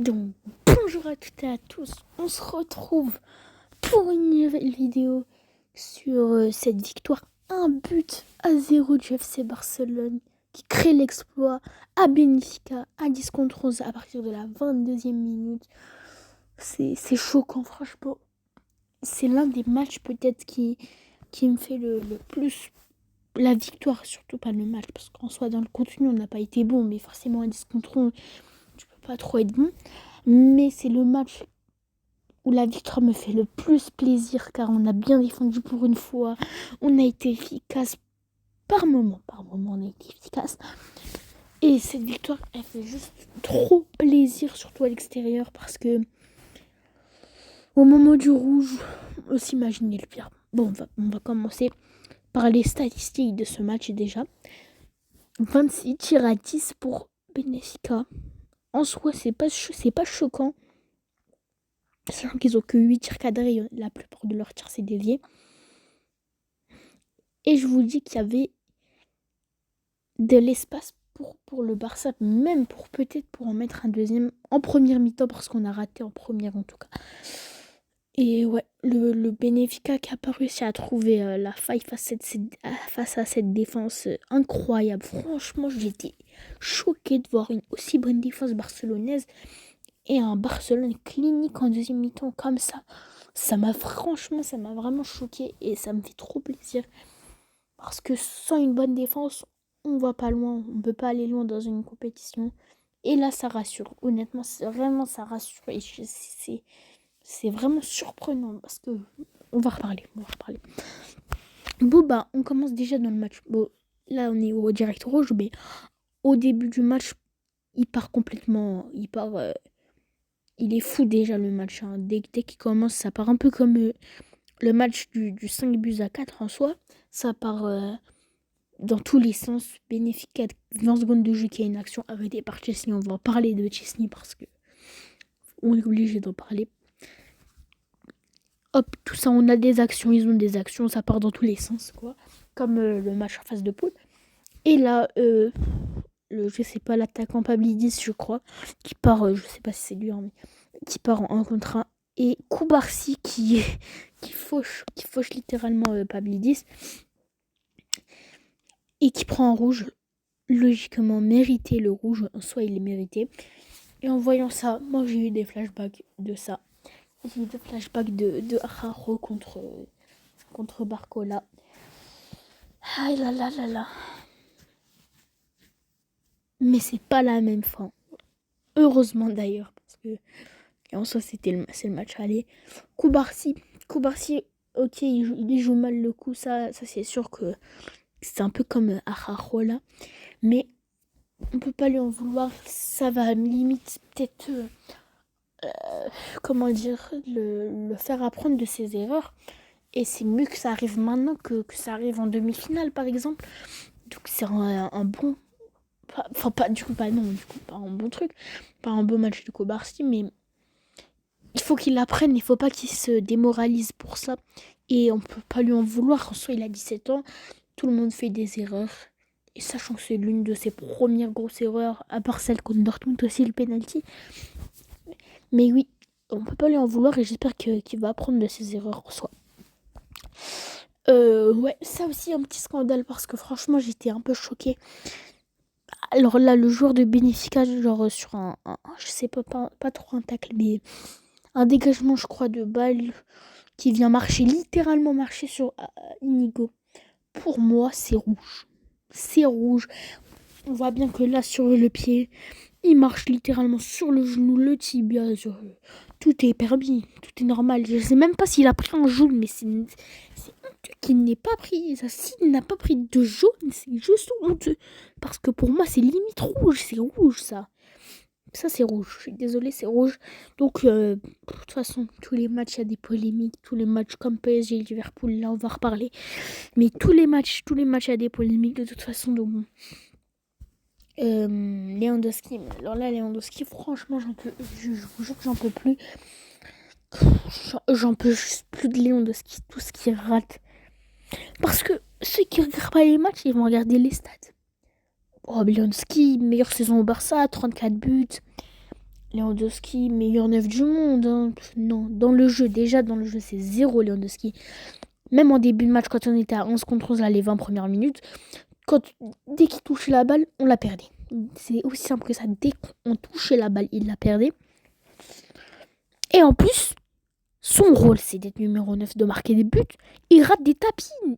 Donc, bonjour à toutes et à tous, on se retrouve pour une nouvelle vidéo sur cette victoire 1-0 du FC Barcelone qui crée l'exploit à Benfica à 10 contre 11 à partir de la 22e minute. C'est choquant, franchement. C'est l'un des matchs peut-être qui me fait le plus la victoire, surtout pas le match, parce qu'en soi dans le contenu on n'a pas été bon, mais forcément à 10 contre 11 tu peux pas trop être bon. Mais c'est le match où la victoire me fait le plus plaisir car on a bien défendu pour une fois. On a été efficace par moment on a été efficace. Et cette victoire, elle fait juste trop plaisir, surtout à l'extérieur parce que au moment du rouge, on s'imaginait le pire. Bon, on va commencer par les statistiques de ce match déjà. 26 tirs à 10 pour Benfica. En soi, c'est pas choquant. Sachant qu'ils ont que 8 tirs cadrés, la plupart de leurs tirs c'est dévié. Et je vous dis qu'il y avait de l'espace pour le Barça, même peut-être pour en mettre un deuxième en première mi-temps, parce qu'on a raté en première en tout cas. Et ouais, le Benfica qui a pas réussi à trouver la faille face à cette défense incroyable. Franchement, j'étais choquée de voir une aussi bonne défense barcelonaise et un Barcelone clinique en deuxième mi-temps comme ça. Ça m'a vraiment choquée et ça me fait trop plaisir. Parce que sans une bonne défense, on va pas loin, on peut pas aller loin dans une compétition. Et là, ça rassure. Honnêtement, ça rassure. Et c'est vraiment surprenant parce que on va reparler. Bon, bah, on commence déjà dans le match. Bon, là, on est au direct rouge, mais au début du match, il part complètement. Il est fou déjà le match. Hein. Dès qu'il commence, ça part un peu comme le match du 5 buts à 4 en soi. Ça part dans tous les sens. Bénéfique à 20 secondes de jeu qu'il y a une action arrêtée par Chesney. On va en parler de Chesney parce que on est obligé d'en parler. Hop, tout ça, on a des actions, ils ont des actions, ça part dans tous les sens, quoi. Comme le match en phase de poule. Et là, je sais pas, l'attaquant Pavlidis, je crois, qui part, je sais pas si c'est lui, hein, mais qui part en 1 contre 1. Et Koubarsi qui fauche littéralement Pavlidis. Et qui prend en rouge, logiquement mérité le rouge, en soi il est mérité. Et en voyant ça, moi j'ai eu des flashbacks de ça. J'ai eu des flashbacks de Araujo contre Barcola. Ah là là là là. Mais c'est pas la même fin. Heureusement d'ailleurs, parce que en soi c'est le match aller. Koubarsi, ok, il joue mal le coup, ça c'est sûr que c'est un peu comme Araujo là. Mais on peut pas lui en vouloir, ça va limite peut-être comment dire, le faire apprendre de ses erreurs. Et c'est mieux que ça arrive maintenant que ça arrive en demi-finale par exemple. Donc c'est un bon, enfin pas du coup pas non, du coup pas un bon truc, pas un beau match de Kobarski, mais il faut qu'il apprenne, il faut pas qu'il se démoralise pour ça. Et on peut pas lui en vouloir, en soi il a 17 ans, tout le monde fait des erreurs. Et sachant que c'est l'une de ses premières grosses erreurs, à part celle contre Dortmund aussi, le penalty. Mais oui, on peut pas lui en vouloir et j'espère qu'il va apprendre de ses erreurs en soi. Ouais, ça aussi un petit scandale parce que franchement j'étais un peu choquée. Alors là, le joueur de Benfica, genre sur je sais pas trop un tacle, mais un dégagement je crois de balle qui vient littéralement marcher sur Inigo. Pour moi c'est rouge. C'est rouge. On voit bien que là sur le pied, il marche littéralement sur le genou, le tibia. Tout est permis, tout est normal. Je sais même pas s'il a pris un jaune, mais c'est honteux qu'il n'ait pas pris ça. S'il n'a pas pris de jaune, c'est juste honteux. Parce que pour moi, c'est limite rouge. C'est rouge, ça. Ça, c'est rouge. Je suis désolée, c'est rouge. Donc, de toute façon, tous les matchs, il y a des polémiques. Tous les matchs comme PSG et Liverpool, là, on va reparler. Mais tous les matchs, il y a des polémiques de toute façon. Donc, Lewandowski. Alors là, Lewandowski, franchement, je vous jure que j'en peux plus. J'en peux juste plus de Lewandowski, tout ce qu'il rate. Parce que ceux qui regardent pas les matchs, ils vont regarder les stats. Oh, Lewandowski, meilleure saison au Barça, 34 buts. Lewandowski, meilleur neuf du monde. Hein. Non, dans le jeu, c'est zéro Lewandowski. Même en début de match, quand on était à 11 contre 11, là, les 20 premières minutes, dès qu'il touchait la balle, on la perdait. C'est aussi simple que ça. Dès qu'on touchait la balle, il la perdait. Et en plus, son rôle, c'est d'être numéro 9, de marquer des buts. Il rate des tapines.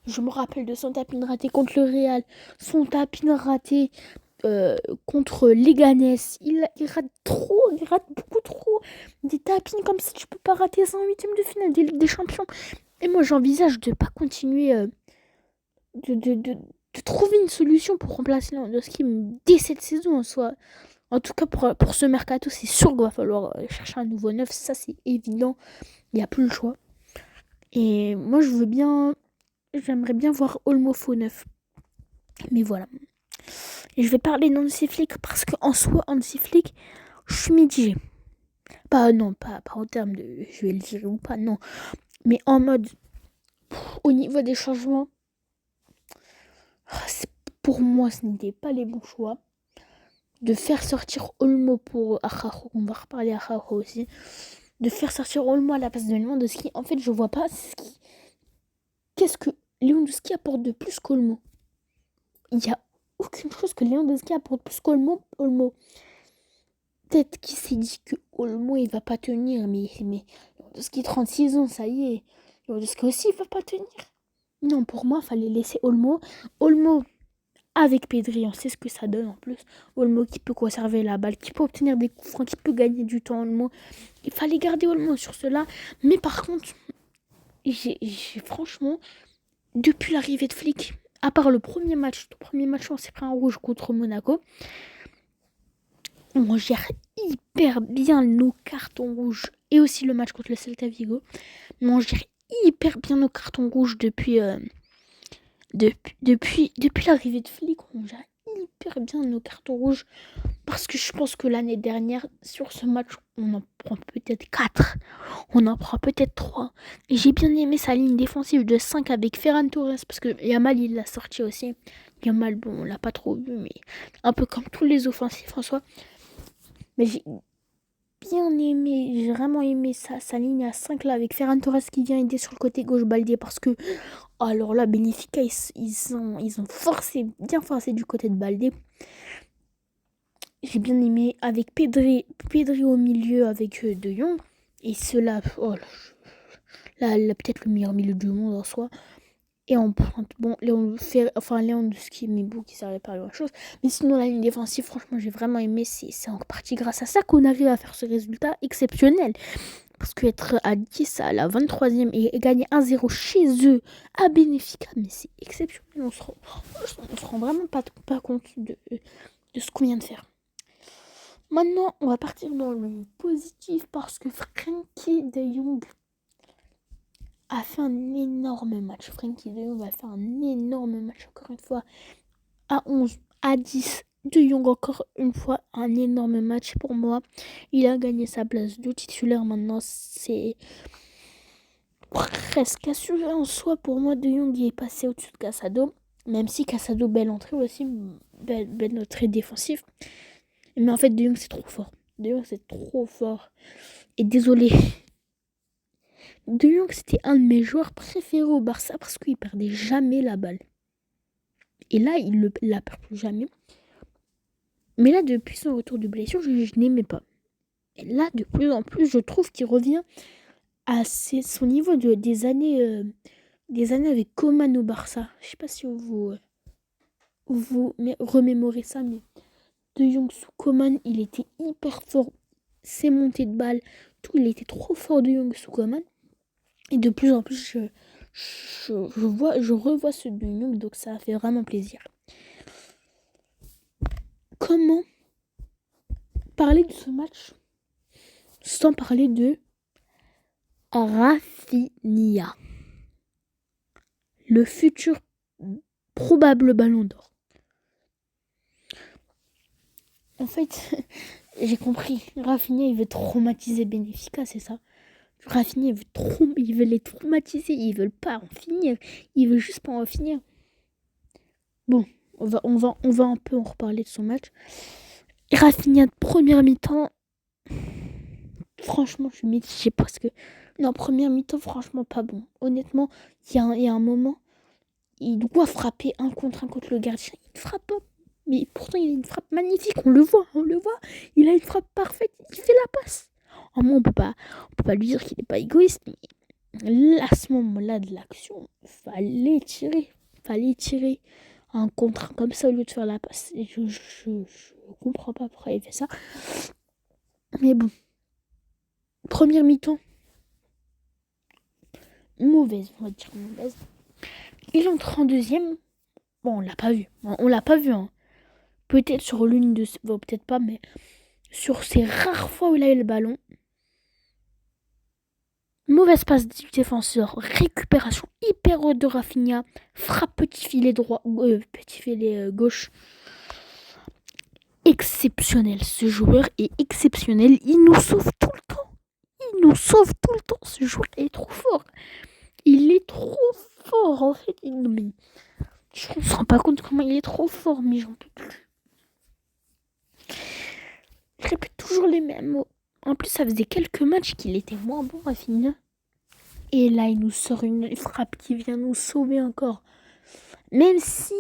Je me rappelle de son tapine raté contre le Real. Son tapine raté contre Leganés. Il rate beaucoup trop. Des tapines comme ça, tu peux pas rater ça en 8ème de finale des Champions. Et moi, j'envisage de pas continuer de trouver une solution pour remplacer Lewandowski dès cette saison en soi. En tout cas, pour ce mercato, c'est sûr qu'il va falloir chercher un nouveau neuf. Ça, c'est évident. Il n'y a plus le choix. Et moi, j'aimerais bien voir Olmo faux neuf. Mais voilà. Et je vais parler d'Hansi Flick parce qu'en soi, Hansi Flick, je suis mitigée. Pas en termes de je vais le dire ou pas, non. Mais en mode, au niveau des changements, pour moi, ce n'était pas les bons choix. De faire sortir Olmo pour Araujo, on va reparler Araujo aussi. De faire sortir Olmo à la place de Lewandowski, en fait, je vois pas qu'est-ce que Lewandowski apporte de plus qu'Olmo. Il n'y a aucune chose que Lewandowski apporte plus qu'Olmo. Peut-être qu'il s'est dit que Olmo il va pas tenir, mais Lewandowski 36 ans, ça y est. Lewandowski aussi il va pas tenir. Non, pour moi, il fallait laisser Olmo. Olmo avec Pedri, on sait ce que ça donne en plus. Olmo qui peut conserver la balle, qui peut obtenir des coups francs, qui peut gagner du temps. Olmo, il fallait garder Olmo sur cela. Mais par contre, j'ai franchement, depuis l'arrivée de Flick, à part le premier match, on s'est pris un rouge contre Monaco. On gère hyper bien nos cartons rouges et aussi le match contre le Celta Vigo. Mais on gère hyper bien nos cartons rouges depuis l'arrivée de Flick. On gère hyper bien nos cartons rouges parce que je pense que l'année dernière, sur ce match, on en prend peut-être 4. On en prend peut-être 3. Et j'ai bien aimé sa ligne défensive de 5 avec Ferran Torres parce que Yamal, il l'a sorti aussi. Yamal, bon, on l'a pas trop vu, mais un peu comme tous les offensifs en soi. Mais j'ai bien aimé, j'ai vraiment aimé sa ligne à 5 là avec Ferran Torres qui vient aider sur le côté gauche Baldé parce que alors là Benfica ils ont bien forcé du côté de Baldé. J'ai bien aimé avec Pedri au milieu avec De Jong et cela là peut-être le meilleur milieu du monde en soi. Et on prend Lewandowski, Mibou qui servait pas à grand chose. Mais sinon, la ligne défensive, franchement, j'ai vraiment aimé. C'est en partie grâce à ça qu'on arrive à faire ce résultat exceptionnel. Parce qu'être à 10 à la 23e et gagner 1-0 chez eux à Benfica, mais c'est exceptionnel. On se rend vraiment pas compte de ce qu'on vient de faire. Maintenant, on va partir dans le positif parce que Frenkie de Jong a fait un énorme match. Frenkie de Jong a fait un énorme match, encore une fois. À 11, à 10, de Jong encore une fois, un énorme match pour moi. Il a gagné sa place de titulaire maintenant. C'est presque assuré en soi pour moi. De Jong est passé au-dessus de Casado. Même si Casado, belle entrée aussi. Belle entrée défensive. Mais en fait, De Jong, c'est trop fort. De Jong, c'est trop fort. Et désolé. De Jong, c'était un de mes joueurs préférés au Barça parce qu'il perdait jamais la balle. Et là, il la perd plus jamais. Mais là, depuis son retour de blessure, je n'aimais pas. Et là, de plus en plus, je trouve qu'il revient à son niveau des années avec Coman au Barça. Je sais pas si vous remémorez ça, mais De Jong sous Coman, il était hyper fort. Ses montées de balles, tout, il était trop fort De Jong sous Coman. Et de plus en plus, je revois ce De Jong, donc ça fait vraiment plaisir. Comment parler de ce match sans parler de Rafinha, le futur probable ballon d'or? En fait, j'ai compris. Rafinha, il veut traumatiser Benfica, c'est ça. Rafinha, il veut les traumatiser. Ils veulent pas en finir. Il veut juste pas en finir. Bon, on va un peu en reparler de son match. Rafinha de première mi-temps, franchement, je suis mitigée parce que non, première mi-temps, franchement, pas bon. Honnêtement, il y a un moment, il doit frapper un contre le gardien. Il ne frappe pas. Mais pourtant, il a une frappe magnifique. On le voit, on le voit. Il a une frappe parfaite. Il fait la passe. En moi, on peut pas lui dire qu'il n'est pas égoïste. Mais là, à ce moment-là de l'action, fallait tirer un contre comme ça au lieu de faire la passe. Et je comprends pas pourquoi il fait ça. Mais bon, première mi-temps, mauvaise, on va dire mauvaise. Il entre en deuxième. Bon, on l'a pas vu. On l'a pas vu, hein. Peut-être sur l'une de... Bon, peut-être pas, mais sur ces rares fois où il a eu le ballon. Mauvaise passe du défenseur. Récupération hyper haute de Rafinha. Frappe petit filet droit. Petit filet gauche. Exceptionnel. Ce joueur est exceptionnel. Il nous sauve tout le temps. Il nous sauve tout le temps. Ce joueur est trop fort. Il est trop fort, en fait. Mais je ne me rends pas compte comment il est trop fort, mais j'en peux plus. Je répète toujours les mêmes mots. En plus, ça faisait quelques matchs qu'il était moins bon, Rafinha. Et là, il nous sort une frappe qui vient nous sauver encore. Même si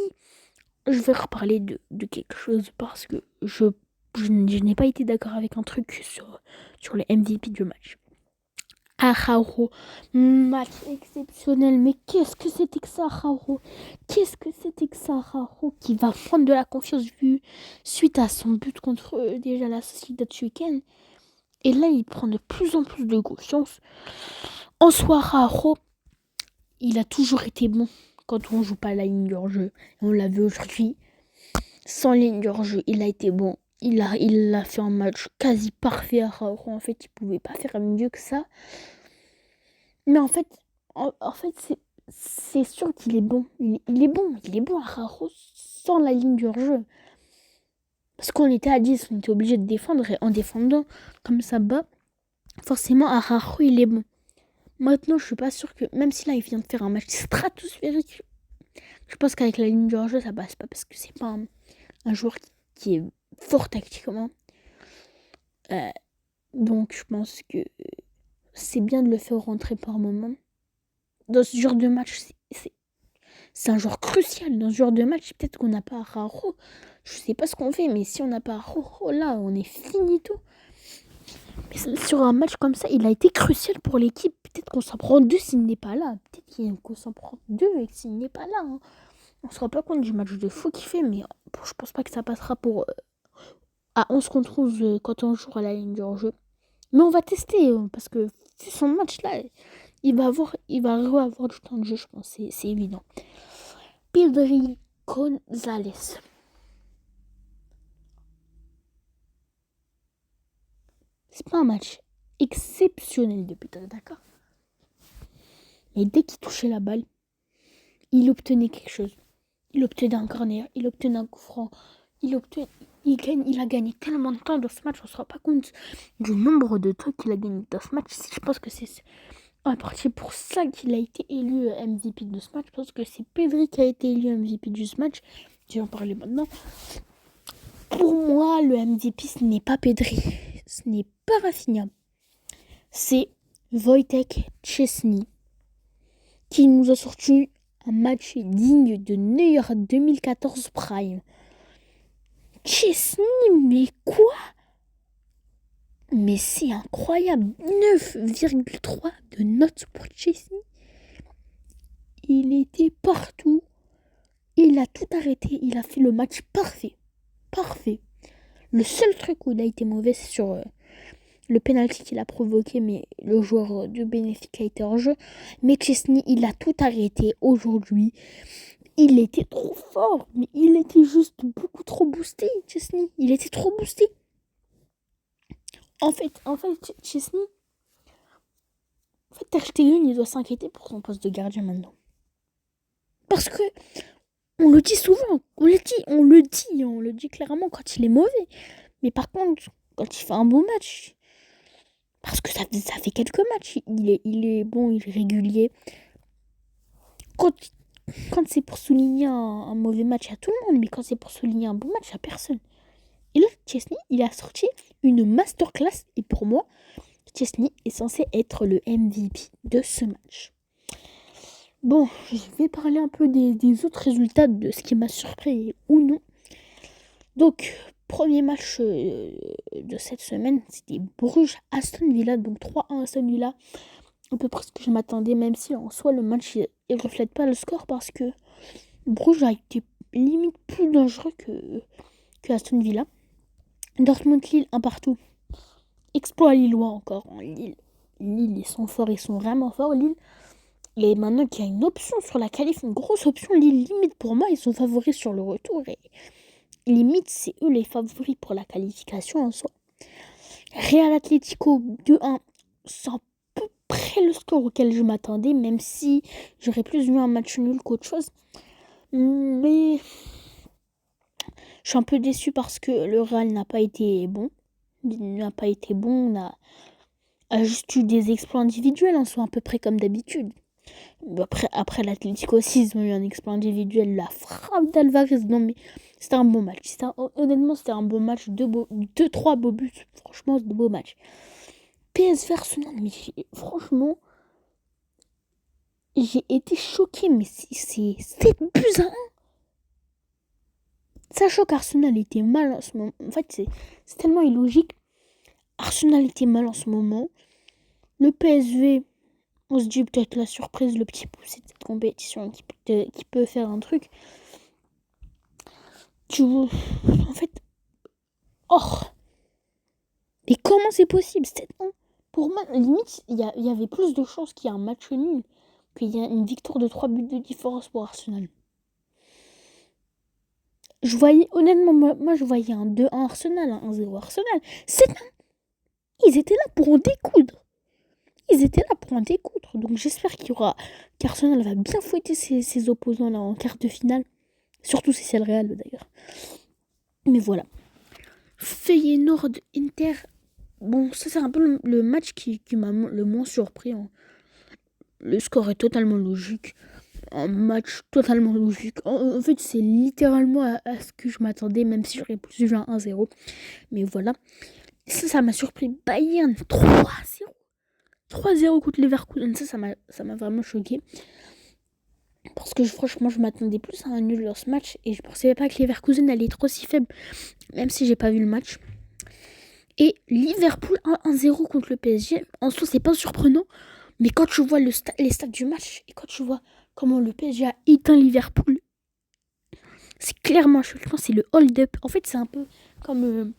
je vais reparler de quelque chose parce que je n'ai pas été d'accord avec un truc sur le MVP du match. Araujo, match exceptionnel. Mais qu'est-ce que c'était que ça, Araujo? Qu'est-ce que c'était que ça, Araujo, qui va prendre de la confiance suite à son but contre déjà la Sociedad ce week-end. Et là, il prend de plus en plus de confiance. En soi, Araujo, il a toujours été bon quand on joue pas la ligne de jeu. On l'a vu aujourd'hui. Sans ligne de jeu, il a été bon. Il a fait un match quasi parfait à Araujo. En fait, il pouvait pas faire mieux que ça. Mais en fait, c'est sûr qu'il est bon. Il est bon à Araujo sans la ligne de jeu. Parce qu'on était à 10, on était obligé de défendre. Et en défendant comme ça bas, forcément, Araujo, il est bon. Maintenant, je suis pas sûre que, même si là, il vient de faire un match stratosphérique, je pense qu'avec la ligne de jeu, ça passe pas. Parce que c'est pas un joueur qui est fort tactiquement. Donc, je pense que c'est bien de le faire rentrer par moment. Dans ce genre de match, c'est un joueur crucial. Dans ce genre de match, peut-être qu'on n'a pas Araujo. Je sais pas ce qu'on fait, mais si on n'a pas Araujo, là, on est finito. Mais sur un match comme ça, il a été crucial pour l'équipe. Peut-être qu'on s'en prend deux s'il n'est pas là. Peut-être qu'on s'en prend deux et s'il n'est pas là. Hein. On se rend pas compte du match de fou qu'il fait, mais je pense pas que ça passera pour à 11 contre 11 quand on jouera à la ligne de jeu. Mais on va tester, parce que vu son match là, il va avoir du temps de jeu, je pense, c'est évident. Pedri González. C'est pas un match exceptionnel de Pedri, d'accord? Mais dès qu'il touchait la balle, il obtenait quelque chose. Il obtenait un corner, il obtenait un coup franc, il a gagné tellement de temps dans ce match, on se rend pas compte du nombre de temps qu'il a gagné dans ce match. Je pense que c'est en partie pour ça qu'il a été élu MVP de ce match, parce que c'est Pedri qui a été élu MVP de ce match. Je vais en parler maintenant. Pour moi, le MVP, ce n'est pas Pedri, ce n'est pas Rafinha, c'est Wojtek Szczęsny qui nous a sorti un match digne de Neuer 2014 Prime. Szczęsny, mais quoi? Mais c'est incroyable, 9,3 de notes pour Szczęsny. Il était partout, il a tout arrêté, il a fait le match parfait. Le seul truc où il a été mauvais, c'est sur le penalty qu'il a provoqué, mais le joueur de Benfica a été hors jeu. Mais Szczęsny, il a tout arrêté aujourd'hui. Il était trop fort, mais il était juste beaucoup trop boosté, Szczęsny. Il était trop boosté. En fait, Szczęsny, Ter Stegen, il doit s'inquiéter pour son poste de gardien maintenant. Parce que, on le dit souvent, on le dit clairement quand il est mauvais. Mais par contre, quand il fait un bon match, parce que ça fait quelques matchs, il est bon, il est régulier. Quand c'est pour souligner un mauvais match, à tout le monde, mais quand c'est pour souligner un bon match, à personne. Et là, Chesney, il a sorti une masterclass. Et pour moi, Chesney est censé être le MVP de ce match. Bon, je vais parler un peu des autres résultats, de ce qui m'a surpris ou non. Donc, premier match de cette semaine, c'était Bruges-Aston Villa. Donc 3-1 Aston Villa. À peu près ce que je m'attendais, même si en soi le match il reflète pas le score parce que Bruges a été limite plus dangereux que Aston Villa. Dortmund-Lille 1 partout. Exploit lillois encore. Lille, ils sont forts, ils sont vraiment forts Lille. Et maintenant qu'il y a une option sur la qualif, une grosse option, Lille, limite pour moi, ils sont favoris sur le retour. Et limite, c'est eux les favoris pour la qualification en soi. Real Atlético 2-1, c'est à peu près le score auquel je m'attendais, même si j'aurais plus vu un match nul qu'autre chose. Mais je suis un peu déçu parce que le Real n'a pas été bon. Il n'a pas été bon, on a juste eu des exploits individuels en soi, à peu près comme d'habitude. Après l'Atlético aussi, ils ont eu un exploit individuel, la frappe d'Alvarez. Non mais c'était un bon match. Honnêtement, c'était un bon match. 2-3 beaux buts. Franchement, c'est de beaux matchs. PSV Arsenal, mais franchement, j'ai été choquée. Mais c'est 7 buts à 1. Sachant qu'Arsenal était mal en ce moment. En fait, c'est tellement illogique. Arsenal était mal en ce moment. Le PSV, on se dit peut-être la surprise, le petit poussé de cette compétition qui peut faire un truc. En fait, mais comment c'est possible? Pour moi, limite, il y avait plus de chances qu'il y ait un match nul qu'il y ait une victoire de 3 buts de différence pour Arsenal. Je voyais, honnêtement, moi je voyais un 2-1 Arsenal, un 1-0 Arsenal. Ils étaient là pour en découdre. Donc j'espère qu'Arsenal va bien fouetter ses opposants là en quart de finale. Surtout si c'est le Real d'ailleurs. Mais voilà. Feyenoord Inter. Bon, ça c'est un peu le match qui m'a le moins surpris. Hein. Le score est totalement logique. Un match totalement logique. En fait, c'est littéralement à ce que je m'attendais, même si j'aurais plus vu un 1-0. Mais voilà. Ça m'a surpris. Bayern 3-0. 3-0 contre Leverkusen. Ça m'a vraiment choqué. Parce que franchement, je m'attendais plus à un nul dans ce match. Et je pensais pas que Leverkusen allait être aussi faible. Même si j'ai pas vu le match. Et Liverpool 1-0 contre le PSG. En soi, c'est pas surprenant. Mais quand tu vois les stats du match. Et quand tu vois comment le PSG a éteint Liverpool. C'est clairement choquant. C'est le hold-up. En fait, c'est un peu comme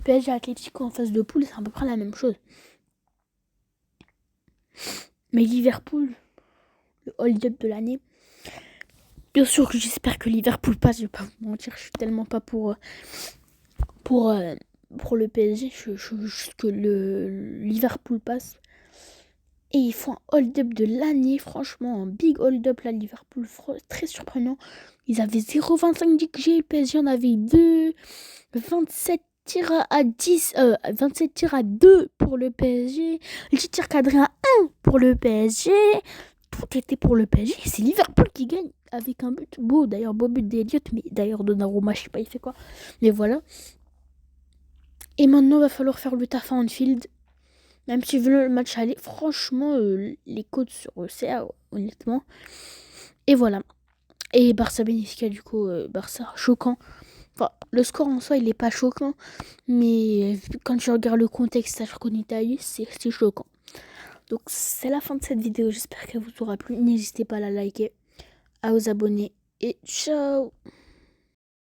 PSG Atlético en phase de poule. C'est à peu près la même chose. Mais Liverpool, le hold-up de l'année. Bien sûr que j'espère que Liverpool passe. Je vais pas vous mentir. Je suis tellement pas pour le PSG. Je juste que le Liverpool passe. Et ils font un hold-up de l'année, franchement, un big hold-up là, Liverpool, très surprenant. Ils avaient 0,25 d'XG, le PSG en avait 2, 27 tirs à 10, 27 tirs à 2 pour le PSG, 10 tirs cadrés à 1 pour le PSG. Tout était pour le PSG. C'est Liverpool qui gagne avec un but beau, d'ailleurs, beau but d'Eliott, mais d'ailleurs Donnarumma, je sais pas, il fait quoi. Mais voilà. Et maintenant, il va falloir faire le taf à Anfield. Même si le match allait, franchement, les codes sur CA, honnêtement. Et voilà. Et Barça Benfica, du coup, Barça, choquant. Enfin, le score en soi, il est pas choquant. Mais quand tu regardes le contexte, sachant qu'en Italie, c'est choquant. Donc, c'est la fin de cette vidéo. J'espère qu'elle vous aura plu. N'hésitez pas à la liker, à vous abonner. Et ciao!